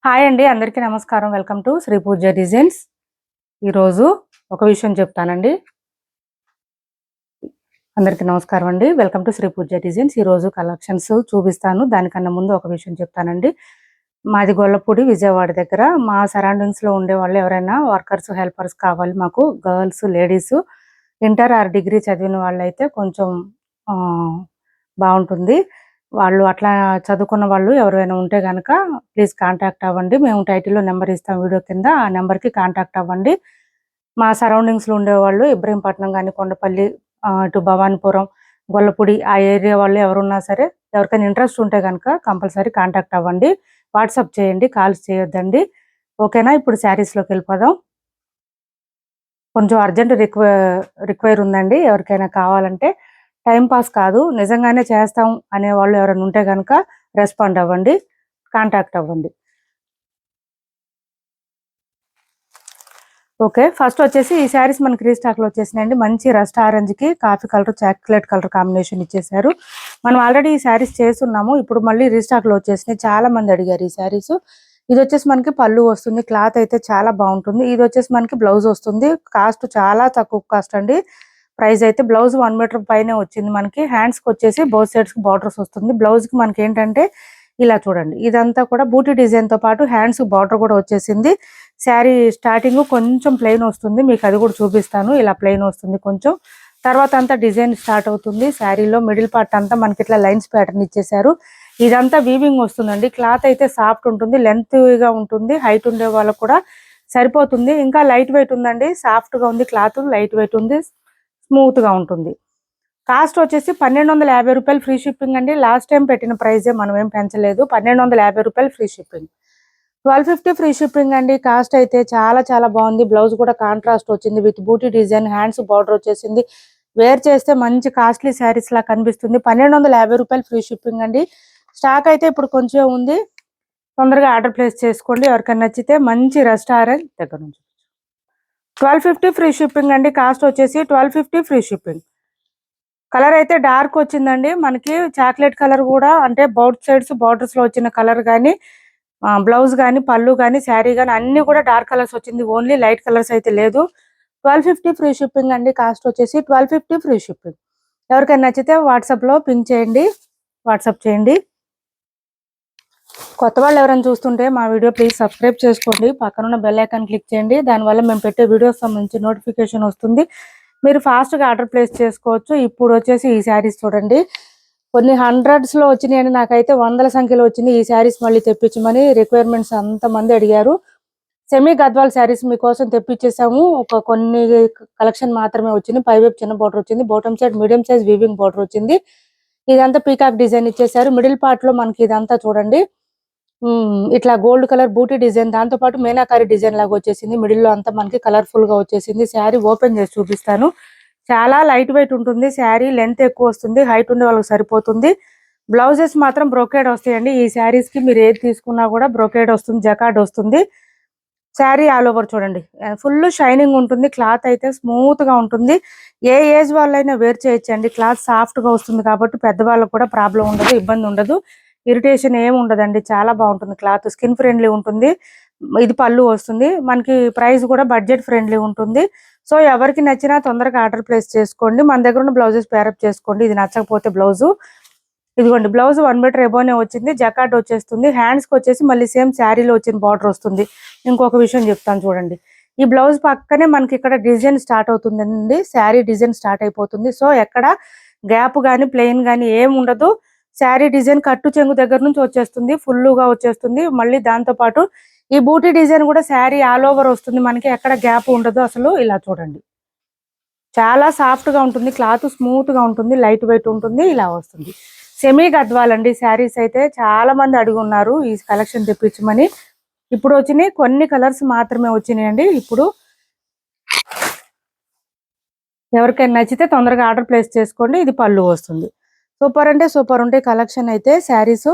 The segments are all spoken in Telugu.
హాయ్ అండి. అందరికీ నమస్కారం. Welcome to Shri Pooja designs. ఈరోజు ఒక విషయం చెప్తానండి. అందరికీ నమస్కారం అండి. Welcome to Shri Pooja designs. ఈరోజు కలెక్షన్స్ చూపిస్తాను. దానికన్నా ముందు ఒక విషయం చెప్తానండి. మాది గొల్లపూడి విజయవాడ దగ్గర. మా సరౌండింగ్స్‌లో ఉండేవాళ్ళు ఎవరైనా వర్కర్స్, హెల్పర్స్ కావాలి మాకు. Girls, ladies inter or degree చదివిన వాళ్ళైతే కొంచెం ఆహ్, బావుంటుంది. వాళ్ళు అట్లా చదువుకున్న వాళ్ళు ఎవరైనా ఉంటే గనక ప్లీజ్ కాంటాక్ట్ అవ్వండి. మేము టైటిల్‌లో నంబర్ ఇస్తాం వీడియో కింద. ఆ నంబర్‌కి కాంటాక్ట్ అవ్వండి. మా సరౌండింగ్స్‌లో ఉండేవాళ్ళు ఇబ్రహీంపట్నం గాని, కొండపల్లి, ఇటు భవానీపురం, గొల్లపూడి ఆ ఏరియా వాళ్ళు ఎవరున్నా సరే, ఎవరికైనా ఇంట్రెస్ట్ ఉంటే గనక కంపల్సరీ కాంటాక్ట్ అవ్వండి. వాట్సాప్ చేయండి. కాల్స్ చేయొద్దండి. ఓకేనా? ఇప్పుడు శారీస్‌లోకెళ్ళిపోదాం. కొంచెం అర్జెంట్ రిక్వైర్ ఉందండి. ఎవరికైనా కావాలంటే టైమ్ పాస్ కాదు. నిజంగానే చేస్తాం అనేవాళ్ళు ఎవరైనా ఉంటే గనక రెస్పాండ్ అవ్వండి. కాంటాక్ట్ అవ్వండి. ఓకే. ఫస్ట్ వచ్చేసి ఈ శారీస్ మనకి రీస్టాక్‌లో వచ్చేసినాయండి. మంచి రస్ట్ ఆరెంజ్‌కి coffee colour, chocolate colour combination ఇచ్చేసారు. మనం ఆల్రెడీ ఈ శారీస్ చేసున్నాము. ఇప్పుడు మళ్ళీ రీస్టాక్‌లో వచ్చేసినాయి. చాలా మంది అడిగారు ఈ శారీస్. ఇదొచ్చేసి మనకి పల్లు వస్తుంది. క్లాత్ అయితే చాలా బావుంటుంది. ఇదొచ్చేసి మనకి బ్లౌజ్ వస్తుంది. కాస్ట్ చాలా తక్కువ కాస్ట్ అండి. ప్రైస్ అయితే బ్లౌజ్ 1 మీటర్ పైనే వచ్చింది మనకి. హ్యాండ్స్‌కొచ్చేసి బోత్ సైడ్స్‌కి బార్డర్స్ వస్తుంది. బ్లౌజ్‌కి మనకేంటంటే ఇలా చూడండి. ఇదంతా కూడా బూటీ డిజైన్‌తో పాటు హ్యాండ్స్‌కి బార్డర్ కూడా వచ్చేసింది. శారీ స్టార్టింగ్ కొంచెం ప్లెయిన్ వస్తుంది. మీకు అది కూడా చూపిస్తాను. ఇలా ప్లెయిన్ వస్తుంది కొంచెం. తర్వాత అంతా డిజైన్ స్టార్ట్ అవుతుంది. శారీలో మిడిల్ పార్ట్ అంతా మనకి ఇట్లా లైన్స్ ప్యాటర్న్ ఇచ్చేసారు. ఇదంతా వీవింగ్ వస్తుందండి. క్లాత్ అయితే సాఫ్ట్ ఉంటుంది. లెంత్‌గా ఉంటుంది. హైట్ ఉండే వాళ్ళకి కూడా సరిపోతుంది. ఇంకా లైట్ వెయిట్ ఉందండి. సాఫ్ట్‌గా ఉంది క్లాత్. లైట్ వెయిట్ ఉంది. స్మూత్‌గా ఉంటుంది. కాస్ట్ వచ్చేసి రూ. 1250 ఫ్రీ షిప్పింగ్ అండి. లాస్ట్ టైం పెట్టిన ప్రైజే మనం ఏం పెంచలేదు. రూ. 1250 ఫ్రీ షిప్పింగ్. 1250 ఫ్రీ షిప్పింగ్ అండి. కాస్ట్ అయితే చాలా చాలా బాగుంది. బ్లౌజ్ కూడా కాంట్రాస్ట్ వచ్చింది with booti design, hands border వచ్చేసింది. వేర్ చేస్తే మంచి కాస్ట్లీ శారీస్ లా కనిపిస్తుంది. రూ. 1250 ఫ్రీ షిప్పింగ్ అండి. స్టాక్ అయితే ఇప్పుడు కొంచెం ఉంది. తొందరగా ఆర్డర్ ప్లేస్ చేసుకోండి. ఎవరికైనా నచ్చితే మంచి రెస్టారెంట్ దగ్గర నుంచి 1250 ఫ్రీ షిప్పింగ్ అండి. కాస్ట్ వచ్చేసి 1250 ఫ్రీ షిప్పింగ్. కలర్ అయితే డార్క్ వచ్చిందండి. మనకి చాక్లెట్ కలర్ కూడా అంటే బోత్ సైడ్స్ బార్డర్స్ లో వచ్చిన కలర్ గానీ, బ్లౌజ్ గానీ, పళ్ళు గానీ, శారీ గానీ అన్ని కూడా డార్క్ కలర్స్ వచ్చింది. ఓన్లీ లైట్ కలర్స్ అయితే లేదు. 1250 ఫ్రీ షిప్పింగ్ అండి. కాస్ట్ వచ్చేసి 1250 ఫ్రీ షిప్పింగ్. ఎవరికైనా నచ్చితే వాట్సాప్‌లో పింక్ చేయండి. వాట్సాప్ చేయండి. కొత్త వాళ్ళు ఎవరైనా చూస్తుంటే మా వీడియో ప్లీజ్ సబ్స్క్రైబ్ చేసుకోండి. పక్కనున్న బెల్ ఐకాన్ క్లిక్ చేయండి. దానివల్ల మేము పెట్టే వీడియోస్ సంబంధించి నోటిఫికేషన్ వస్తుంది. మీరు ఫాస్ట్‌గా ఆర్డర్ ప్లేస్ చేసుకోవచ్చు. ఇప్పుడు వచ్చేసి ఈ శారీస్ చూడండి. కొన్ని హండ్రెడ్స్‌లో వచ్చినాయండి. నాకైతే వందల సంఖ్యలో వచ్చింది. ఈ శారీస్ మళ్ళీ తెప్పించమని రిక్వైర్మెంట్స్ అంతమంది అడిగారు. సెమీ గద్వాల్ శారీస్ మీకోసం తెప్పించేసాము. కొన్ని కలెక్షన్ మాత్రమే వచ్చింది. పైవైపు చిన్న బార్డర్ వచ్చింది. Bottom side medium size weaving border వచ్చింది. ఇదంతా పీకాక్ డిజైన్ ఇచ్చేసారు. మిడిల్ పార్ట్‌లో మనకి ఇదంతా చూడండి. ఇట్లా గోల్డ్ కలర్ బూటీ డిజైన్ దాంతో పాటు మీనాకారి డిజైన్ లాగా వచ్చేసింది. మిడిల్‌లో అంతా మనకి కలర్‌ఫుల్ గా వచ్చేసింది. శారీ ఓపెన్ చేసి చూపిస్తాను. చాలా లైట్ వెయిట్ ఉంటుంది. శారీ లెంత్ ఎక్కువ వస్తుంది. హైట్ ఉండే వాళ్ళకి సరిపోతుంది. బ్లౌజెస్ మాత్రం బ్రొకేడ్ వస్తాయండి. ఈ శారీస్‌కి మీరు ఏది తీసుకున్నా కూడా బ్రొకేడ్ వస్తుంది. జకార్డ్ వస్తుంది. శారీ ఆల్ ఓవర్ చూడండి. ఫుల్ షైనింగ్ ఉంటుంది. క్లాత్ అయితే స్మూత్ గా ఉంటుంది. ఏ ఏజ్ వాళ్ళైనా వేర్ చేయొచ్చండి. క్లాత్ సాఫ్ట్ గా వస్తుంది కాబట్టి పెద్దవాళ్ళకి కూడా ప్రాబ్లం ఉండదు. ఇబ్బంది ఉండదు. ఇరిటేషన్ ఏమి ఉండదండి. చాలా బాగుంటుంది క్లాత్. స్కిన్ ఫ్రెండ్లీ ఉంటుంది. ఇది పళ్ళు వస్తుంది. మనకి ప్రైస్ కూడా బడ్జెట్ ఫ్రెండ్లీ ఉంటుంది. సో ఎవరికి నచ్చినా తొందరగా ఆర్డర్ ప్లేస్ చేసుకోండి. మన దగ్గర ఉన్న బ్లౌజెస్ పేరప్ చేసుకోండి. ఇది నచ్చకపోతే బ్లౌజు ఇదిగోండి. బ్లౌజ్ 1 మీటర్ ఎబోనే వచ్చింది. జకార్డ్ వచ్చేస్తుంది. హ్యాండ్స్‌కి వచ్చేసి మళ్ళీ సేమ్ శారీలో వచ్చిన బార్డర్ వస్తుంది. ఇంకొక విషయం చెప్తాను చూడండి. ఈ బ్లౌజ్ పక్కనే మనకి ఇక్కడ డిజైన్ స్టార్ట్ అవుతుందండి. శారీ డిజైన్ స్టార్ట్ అయిపోతుంది. సో ఎక్కడ గ్యాప్ గాని, ప్లెయిన్ గాని ఏమి ఉండదు. శారీ డిజైన్ కట్టు చెంగు దగ్గర నుంచి వచ్చేస్తుంది. ఫుల్లుగా వచ్చేస్తుంది. మళ్ళీ దాంతో పాటు ఈ బూటీ డిజైన్ కూడా శారీ ఆల్ ఓవర్ వస్తుంది. మనకి ఎక్కడ గ్యాప్ ఉండదు అసలు. ఇలా చూడండి. చాలా సాఫ్ట్ గా ఉంటుంది. క్లాత్ స్మూత్ గా ఉంటుంది. లైట్ వెయిట్ ఉంటుంది. ఇలా వస్తుంది. సెమీ గద్వాల్ అండి. శారీస్ అయితే చాలా మంది అడుగున్నారు ఈ కలెక్షన్ తెప్పించమని. ఇప్పుడు వచ్చినాయి కొన్ని కలర్స్ మాత్రమే వచ్చినాయండి. ఇప్పుడు ఎవరికైనా నచ్చితే తొందరగా ఆర్డర్ ప్లేస్ చేసుకోండి. ఇది పళ్ళు వస్తుంది. సూపర్ అంటే సూపర్ ఉంటాయి కలెక్షన్ అయితే శారీస్.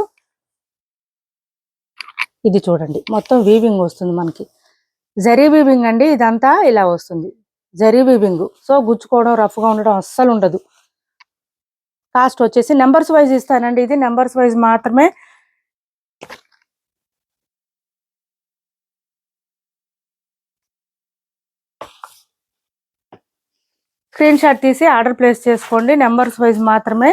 ఇది చూడండి. మొత్తం వీవింగ్ వస్తుంది మనకి. జరీ వీవింగ్ అండి. ఇదంతా ఇలా వస్తుంది. జరీ వీవింగ్. సో గుచ్చుకోవడం, రఫ్ గా ఉండడం అస్సలు ఉండదు. కాస్ట్ వచ్చేసి నెంబర్స్ వైజ్ ఇస్తానండి. ఇది నెంబర్స్ వైజ్ మాత్రమే. స్క్రీన్ షాట్ తీసి ఆర్డర్ ప్లేస్ చేసుకోండి, నెంబర్స్ వైజ్ మాత్రమే.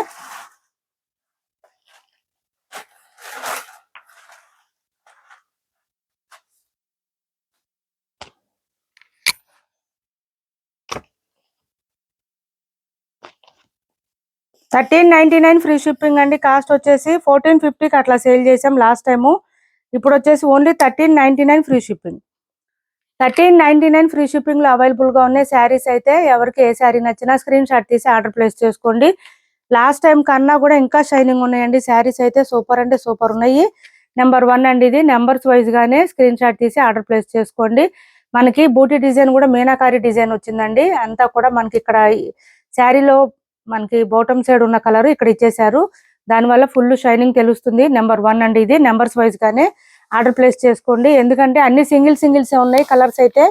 $13.99 ఫ్రీ షిప్పింగ్ అండి. కాస్ట్ వచ్చేసి $14.50కి అట్లా సేల్ చేసాం లాస్ట్ టైము. ఇప్పుడు వచ్చేసి ఓన్లీ $13.99 ఫ్రీ షిప్పింగ్. $13.99 ఫ్రీ షిప్పింగ్లో అవైలబుల్గా ఉన్నాయి శారీస్. అయితే ఎవరికి ఏ శారీ నచ్చినా స్క్రీన్ షాట్ తీసి ఆర్డర్ ప్లేస్ చేసుకోండి. లాస్ట్ టైం కన్నా కూడా ఇంకా షైనింగ్ ఉన్నాయండి శారీస్ అయితే. సూపర్ అంటే సూపర్ ఉన్నాయి. నెంబర్ 1 అండి ఇది. నెంబర్స్ వైజ్గానే స్క్రీన్ షాట్ తీసి ఆర్డర్ ప్లేస్ చేసుకోండి. మనకి బూటీ డిజైన్ కూడా మీనాకారి డిజైన్ వచ్చిందండి. అంతా కూడా మనకి ఇక్కడ శారీలో మనకి బాటమ్ సైడ్ ఉన్న కలర్ ఇక్కడ ఇచ్చేసారు. దానివల్ల ఫుల్ షైనింగ్ తెలుస్తుంది. నెంబర్ 1 అండి ఇది. నెంబర్స్ వైజ్ గానే ఆర్డర్ ప్లేస్ చేసుకోండి. ఎందుకంటే అన్ని సింగిల్స్ ఉన్నాయి కలర్స్ అయితే.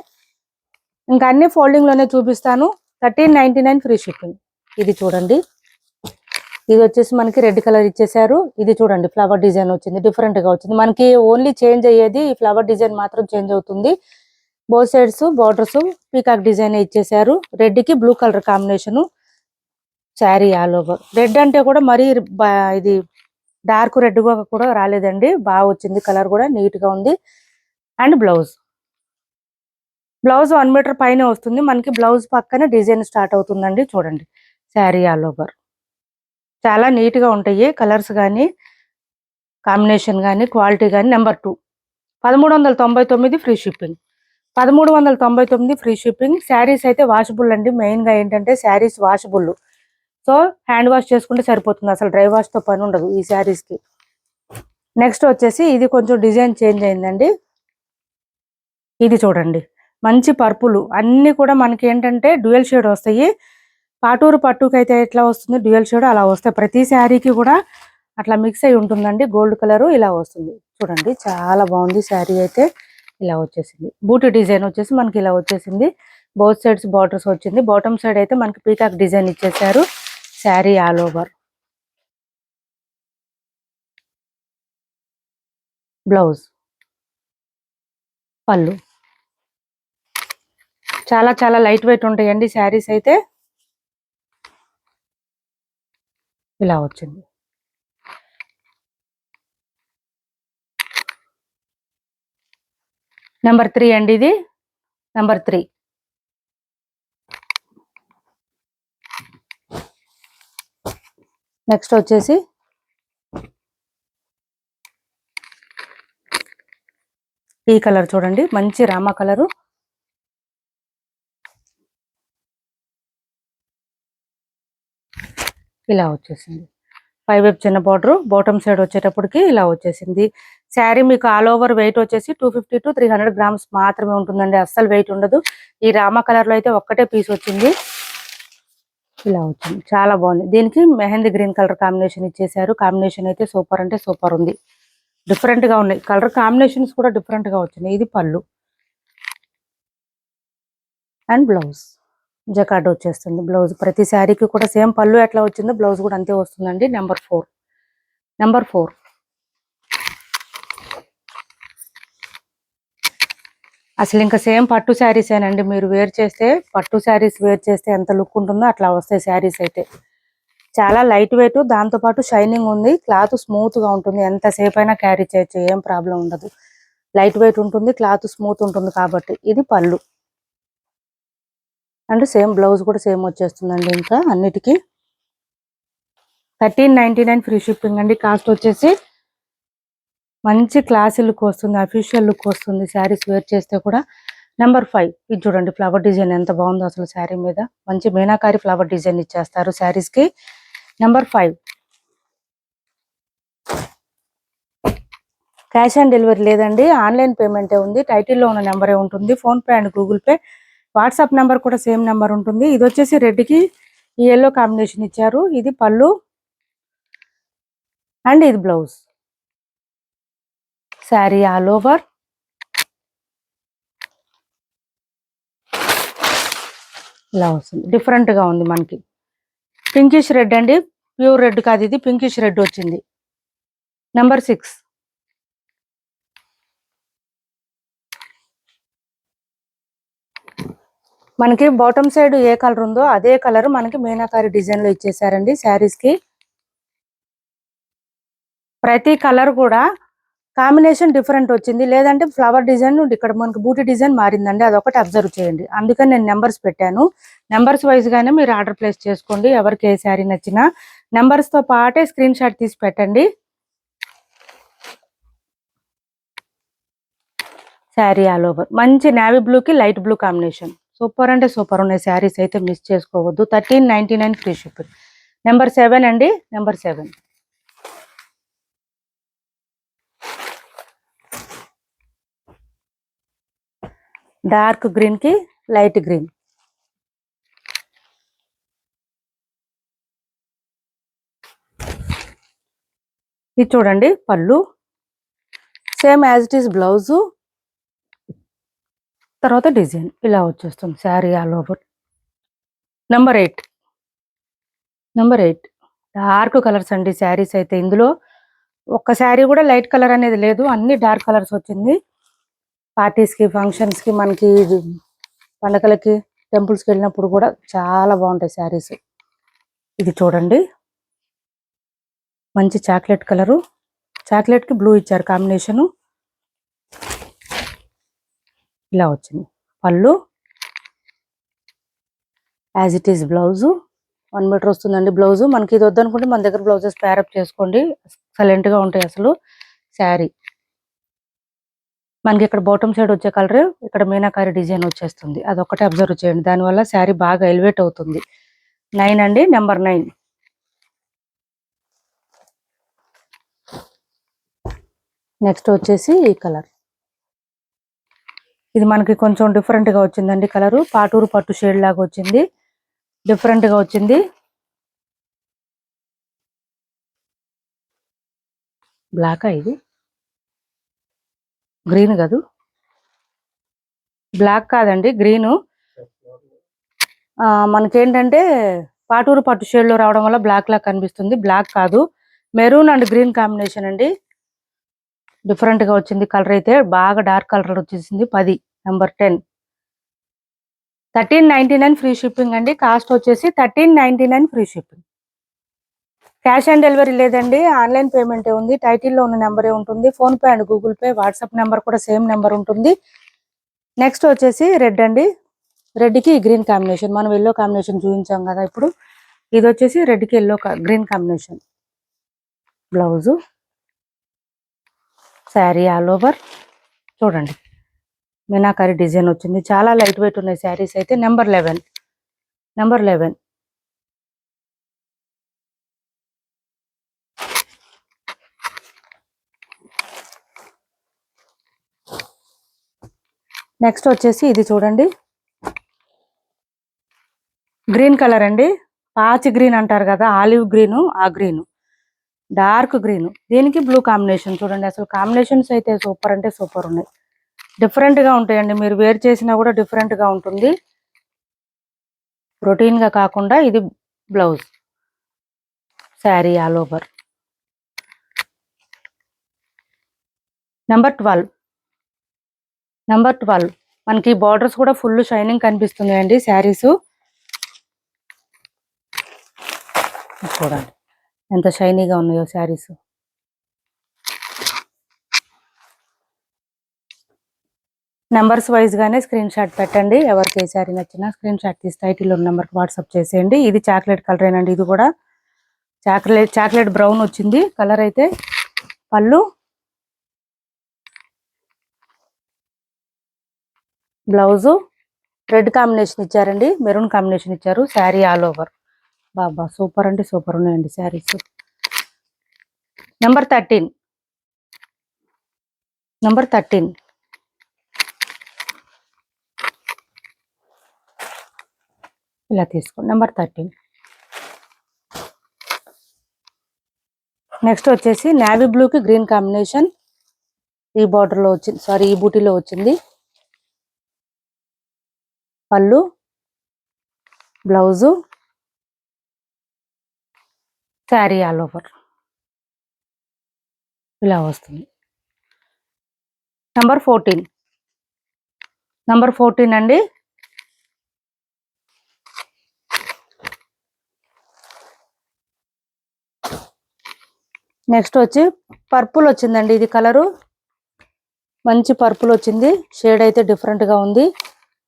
ఇంకా అన్ని ఫోల్డింగ్ లోనే చూపిస్తాను. $13.99 ఫ్రీ షిప్పింగ్. ఇది చూడండి, ఇది వచ్చేసి మనకి రెడ్ కలర్ ఇచ్చేసారు. ఇది చూడండి ఫ్లవర్ డిజైన్ వచ్చింది, డిఫరెంట్ గా వచ్చింది. మనకి ఓన్లీ చేంజ్ అయ్యేది ఈ ఫ్లవర్ డిజైన్ మాత్రం చేంజ్ అవుతుంది. Both sides borders peacock design ఇచ్చేసారు. రెడ్ కి blue colour combination sari all over. Red అంటే కూడా మరీ ఇది డార్క్ రెడ్ కూడా రాలేదండి, బాగా వచ్చింది. కలర్ కూడా నీట్ గా ఉంది. అండ్ బ్లౌజ్ 1 మీటర్ పైన వస్తుంది మనకి. బ్లౌజ్ పక్కన డిజైన్ స్టార్ట్ అవుతుందండి. చూడండి శారీ ఆల్ ఓవర్ చాలా నీట్ గా ఉంటాయి. కలర్స్ కానీ కాంబినేషన్ కానీ క్వాలిటీ కానీ. Number 2 $1399 free shipping. 1399 free shipping. Saris అయితే వాషబుల్ అండి. మెయిన్ గా ఏంటంటే saris washable, so hand wash చేసుకుంటే సరిపోతుంది. అసలు డ్రై వాష్ తో పని ఉండదు ఈ శారీస్ కి. నెక్స్ట్ వచ్చేసి ఇది కొంచెం డిజైన్ చేంజ్ అయిందండి. ఇది చూడండి మంచి పర్పుల్. అన్ని కూడా మనకి ఏంటంటే డ్యూయల్ షేడ్ వస్తాయి. పాటూరు పట్టుకు అయితే ఎట్లా వస్తుంది డ్యూయల్ షేడ్ అలా వస్తాయి. ప్రతి శారీకి కూడా అట్లా మిక్స్ అయి ఉంటుందండి. గోల్డ్ కలర్ ఇలా వస్తుంది. చూడండి చాలా బాగుంది శారీ అయితే. ఇలా వచ్చేసింది. బూటీ డిజైన్ వచ్చేసి మనకి ఇలా వచ్చేసింది. బోత్ సైడ్స్ బార్డర్స్ వచ్చింది. బాటమ్ సైడ్ అయితే మనకి పీకాక్ డిజైన్ ఇచ్చేసారు. Sari all over. బ్లౌజ్, పళ్ళు చాలా లైట్ వెయిట్ ఉంటాయండి శారీస్ అయితే. ఇలా వచ్చింది. నెంబర్ 3 అండి ఇది. నెంబర్ 3. నెక్స్ట్ వచ్చేసి ఈ కలర్ చూడండి, మంచి రామా కలరు. ఇలా వచ్చేసింది. 5 వైపు చిన్న బార్డర్, బాటమ్ సైడ్ వచ్చేటప్పటికి ఇలా వచ్చేసింది. శారీ మీకు ఆల్ ఓవర్ వెయిట్ వచ్చేసి 250 to 300 గ్రామ్స్ మాత్రమే ఉంటుందండి. అస్సలు వెయిట్ ఉండదు. ఈ రామా కలర్ లో అయితే ఒక్కటే పీస్ వచ్చింది. ఇలా వచ్చింది. చాలా బాగుంది. దీనికి మెహందీ గ్రీన్ కలర్ కాంబినేషన్ ఇచ్చేసారు. కాంబినేషన్ అయితే సూపర్ అంటే సూపర్ ఉంది. డిఫరెంట్ గా ఉన్నాయి. కలర్ కాంబినేషన్స్ కూడా డిఫరెంట్ గా వచ్చినాయి. ఇది పళ్ళు అండ్ బ్లౌజ్ జకార్డ్ వచ్చేస్తుంది. బ్లౌజ్ ప్రతి శారీకి కూడా సేమ్ పళ్ళు ఎట్లా వచ్చిందో బ్లౌజ్ కూడా అంతే వస్తుందండి. నెంబర్ 4. నెంబర్ 4 అసలు ఇంకా సేమ్ పట్టు శారీస్ ఏనండి. మీరు వేర్ చేస్తే పట్టు శారీస్ వేర్ చేస్తే ఎంత లుక్ ఉంటుందో అట్లా వస్తాయి శారీస్ అయితే. చాలా లైట్ వెయిట్, దాంతో పాటు షైనింగ్ ఉంది. క్లాత్ స్మూత్ గా ఉంటుంది. ఎంతసేపు అయినా క్యారీ చేయొచ్చు, ఏం ప్రాబ్లం ఉండదు. లైట్ వెయిట్ ఉంటుంది, క్లాత్ స్మూత్ ఉంటుంది కాబట్టి. ఇది పళ్ళు అండ్ సేమ్ బ్లౌజ్ కూడా సేమ్ వచ్చేస్తుందండి. ఇంకా అన్నిటికీ $13.99 ఫ్రీ షిప్పింగ్ అండి. కాస్ట్ వచ్చేసి మంచి క్లాసీ లుక్ వస్తుంది, అఫీషియల్ లుక్ వస్తుంది శారీస్ వేర్ చేస్తే కూడా. నెంబర్ 5 ఇది చూడండి, ఫ్లవర్ డిజైన్ ఎంత బాగుందో అసలు శారీ మీద. మంచి మీనాకారి ఫ్లవర్ డిజైన్ ఇచ్చేస్తారు శారీస్ కి. నెంబర్ 5. క్యాష్ ఆన్ డెలివరీ లేదండి, ఆన్లైన్ పేమెంటే ఉంది. టైటిల్లో ఉన్న నెంబరే ఉంటుంది. Phone pay and Google pay. WhatsApp number కూడా సేమ్ నెంబర్ ఉంటుంది. ఇది వచ్చేసి రెడ్ కి ఈ ఎల్లో కాంబినేషన్ ఇచ్చారు. ఇది పళ్ళు అండ్ ఇది బ్లౌజ్. శారీ ఆల్ ఓవర్ ఇలా వస్తుంది. డిఫరెంట్ గా ఉంది మనకి. పింకిష్ రెడ్ అండి, ప్యూర్ రెడ్ కాదు ఇది, పింకిష్ రెడ్ వచ్చింది. నెంబర్ 6. మనకి బాటమ్ సైడ్ ఏ కలర్ ఉందో అదే కలర్ మనకి మీనాకారి డిజైన్ లో ఇచ్చేసారండి శారీస్ కి. ప్రతి కలర్ కూడా కాంబినేషన్ డిఫరెంట్ వచ్చింది, లేదంటే ఫ్లవర్ డిజైన్ ఇక్కడ మనకి బూటీ డిజైన్ మారిందండి, అదొకటి అబ్జర్వ్ చేయండి. అందుకని నేను నెంబర్స్ పెట్టాను. నెంబర్స్ వైజ్ గానే మీరు ఆర్డర్ ప్లేస్ చేసుకోండి. ఎవరికి ఏ శారీ నచ్చినా నెంబర్స్ తో పాటే స్క్రీన్ షాట్ తీసి పెట్టండి. శారీ ఆల్ ఓవర్ మంచి నేవీ బ్లూ కి లైట్ బ్లూ కాంబినేషన్. సూపర్ అంటే సూపర్ ఉన్నాయి శారీస్ అయితే, మిస్ చేసుకోవద్దు. 1399 ఫ్రీ షిప్పింగ్. నెంబర్ 7 అండి, నెంబర్ 7. డార్క్ గ్రీన్ కి లైట్ గ్రీన్. ఇది చూడండి పళ్ళు, same as it is blouse, తర్వాత డిజైన్ ఇలా వచ్చేస్తుంది sari all over. Number 8. Number 8 dark colours అండి శారీస్ అయితే. ఇందులో ఒక్క శారీ కూడా లైట్ కలర్ అనేది లేదు, అన్ని డార్క్ కలర్స్ వచ్చింది. పార్టీస్కి, ఫంక్షన్స్కి, మనకి పండగలకి, టెంపుల్స్కి వెళ్ళినప్పుడు కూడా చాలా బాగుంటాయి శారీస్. ఇది చూడండి మంచి చాక్లెట్ కలరు, చాక్లెట్కి బ్లూ ఇచ్చారు కాంబినేషను. ఇలా వచ్చింది పళ్ళు, as it is blouse. 1 metre వస్తుందండి బ్లౌజు. మనకి ఇది వద్దనుకుంటే మన దగ్గర బ్లౌజెస్ ప్యారప్ చేసుకోండి, ఎక్సలెంట్గా ఉంటాయి అసలు శారీ. మనకి ఇక్కడ బాటమ్ సైడ్ వచ్చే కలర్ ఇక్కడ మీనాకారి డిజైన్ వచ్చేస్తుంది, అదొక్కటే అబ్జర్వ్ చేయండి. దానివల్ల శారీ బాగా ఎలివేట్ అవుతుంది. 9 అండి, నెంబర్ 9. నెక్స్ట్ వచ్చేసి ఈ కలర్. ఇది మనకి కొంచెం డిఫరెంట్ గా వచ్చిందండి కలరు. పాటూరు పట్టు షేడ్ లాగా వచ్చింది, డిఫరెంట్ గా వచ్చింది. బ్లాక్ ఇది, గ్రీన్ కాదు, బ్లాక్ కాదండి గ్రీను. మనకేంటంటే పాటూరు పట్టు షేడ్ లో రావడం వల్ల బ్లాక్ లా కనిపిస్తుంది, బ్లాక్ కాదు. మెరూన్ అండ్ గ్రీన్ కాంబినేషన్ అండి, డిఫరెంట్ గా వచ్చింది కలర్ అయితే. బాగా డార్క్ కలర్ వచ్చేసింది. 10, నెంబర్ 10. 1399 ఫ్రీ షిప్పింగ్ అండి. కాస్ట్ వచ్చేసి 1399 free shipping. Cash on delivery లేదండి, ఆన్లైన్ పేమెంటే ఉంది. టైటిల్లో ఉన్న నెంబరే ఉంటుంది. Phone pay and Google pay, WhatsApp number కూడా సేమ్ నెంబర్ ఉంటుంది. నెక్స్ట్ వచ్చేసి రెడ్ అండి. రెడ్కి గ్రీన్ కాంబినేషన్, మనం ఎల్లో కాంబినేషన్ చూపించాం కదా ఇప్పుడు. ఇది వచ్చేసి రెడ్కి yellow green combination. Blouse, sari all over చూడండి మీనాకారి డిజైన్ వచ్చింది. చాలా లైట్ వెయిట్ ఉన్నాయి శారీస్ అయితే. నెంబర్ 11. నెంబర్ 11. నెక్స్ట్ వచ్చేసి ఇది చూడండి గ్రీన్ కలర్ అండి, పాచి గ్రీన్ అంటారు కదా, ఆలివ్ గ్రీను, ఆ గ్రీను, డార్క్ గ్రీన్. దీనికి బ్లూ కాంబినేషన్ చూడండి. అసలు కాంబినేషన్స్ అయితే సూపర్ అంటే సూపర్ ఉన్నాయి, డిఫరెంట్ గా ఉంటాయండి. మీరు వేర్ చేసినా కూడా డిఫరెంట్ గా ఉంటుంది, రొటీన్ గా కాకుండా. ఇది blouse, sari all over. Number 12. Number 12 మనకి బార్డర్స్ కూడా ఫుల్ షైనింగ్ కనిపిస్తున్నాయండి శారీస్. చూడండి ఎంత షైనీగా ఉన్నాయో శారీస్. నెంబర్స్ వైజ్ గానే స్క్రీన్ షాట్ పెట్టండి. ఎవరికి ఏ శారీ నచ్చినా స్క్రీన్ షాట్ తీసి టైటిల్లో నెంబర్కి వాట్సాప్ చేసేయండి. ఇది చాక్లెట్ కలరేనండి, ఇది కూడా చాక్లెట్ బ్రౌన్ వచ్చింది కలర్ అయితే. పళ్ళు, బ్లౌజు రెడ్ కాంబినేషన్ ఇచ్చారండి, మెరూన్ కాంబినేషన్ ఇచ్చారు. Sari all over. బాబా సూపర్ అంటే సూపర్ ఉన్నాయండి శారీస్. నెంబర్ 13. నెంబర్ 13. ఇలా తీసుకోండి, నెంబర్ 13. నెక్స్ట్ వచ్చేసి నేవీ బ్లూకి గ్రీన్ కాంబినేషన్. ఈ బార్డర్లో వచ్చింది, సారీ ఈ బూటీలో వచ్చింది. పళ్ళు, బ్లౌజు, శారీ ఆల్ ఓవర్ ఇలా వస్తుంది. నెంబర్ 14. నెంబర్ 14 అండి, నెక్స్ట్ వచ్చి పర్పుల్ వచ్చిందండి. ఇది కలరు మంచి పర్పుల్ వచ్చింది. షేడ్ అయితే డిఫరెంట్ గా ఉంది.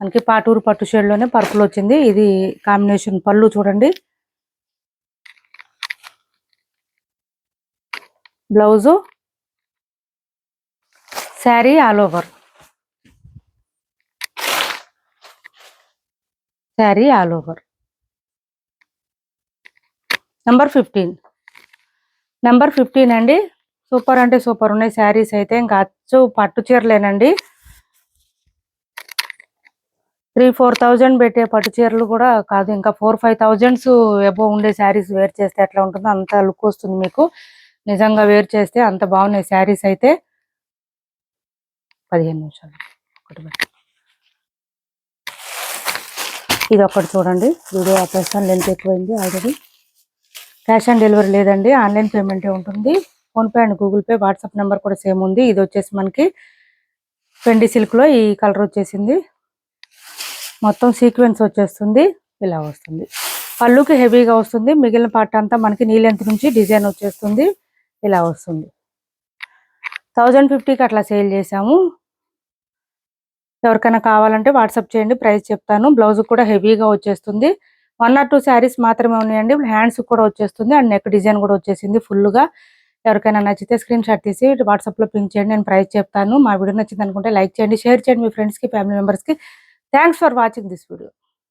మనకి పాటూరు పట్టు షేడ్ లోనే పర్పుల్ వచ్చింది. ఇది కాంబినేషన్ పళ్ళు చూడండి. Blouse, sari all over, sari all over. Number 15 అండి. సూపర్ అంటే సూపర్ ఉన్నాయి శారీస్ అయితే. ఇంకా అచ్చు పట్టు చీరలేనండి. 3,000-4,000 పెట్టే పట్టు చీరలు కూడా కాదు, ఇంకా 4,000-5,000 అబోవ్ ఉండే శారీస్ వేర్ చేస్తే ఎట్లా ఉంటుందో అంత లుక్ వస్తుంది మీకు. నిజంగా వేర్ చేస్తే అంత బాగున్నాయి శారీస్ అయితే. 15 నిమిషాలు ఇది ఒకటి చూడండి. వీడియో ఆపేస్తాను, లెంత్ ఎక్కువైంది ఆల్రెడీ. క్యాష్ ఆన్ డెలివరీ లేదండి, ఆన్లైన్ పేమెంటే ఉంటుంది. PhonePe and Google pay, WhatsApp number కూడా సేమ్ ఉంది. ఇది వచ్చేసి మనకి పెండి సిల్క్లో ఈ కలర్ వచ్చేసింది. మొత్తం సీక్వెన్స్ వచ్చేస్తుంది, ఇలా వస్తుంది. పళ్ళుకి హెవీగా వస్తుంది. మిగిలిన పార్ట్ అంతా మనకి నీ లెంత్ నుంచి డిజైన్ వచ్చేస్తుంది, ఇలా వస్తుంది. 1,050కి అట్లా సేల్ చేసాము. ఎవరికైనా కావాలంటే వాట్సాప్ చేయండి, ప్రైస్ చెప్తాను. బ్లౌజ్ కూడా హెవీగా వచ్చేస్తుంది. 1 or 2 శారీస్ మాత్రమే ఉన్నాయండి. హ్యాండ్స్ కూడా వచ్చేస్తుంది అండ్ నెక్ డిజైన్ కూడా వచ్చేసింది ఫుల్గా. ఎవరికైనా నచ్చితే స్క్రీన్ షాట్ తీసి వాట్సాప్లో పింక్ చేయండి, నేను ప్రైస్ చెప్తాను. మా వీడియో నచ్చింది అనుకుంటే లైక్ చేయండి, షేర్ చేయండి మీ ఫ్రెండ్స్కి, ఫ్యామిలీ మెంబర్స్కి. Thanks for watching this video.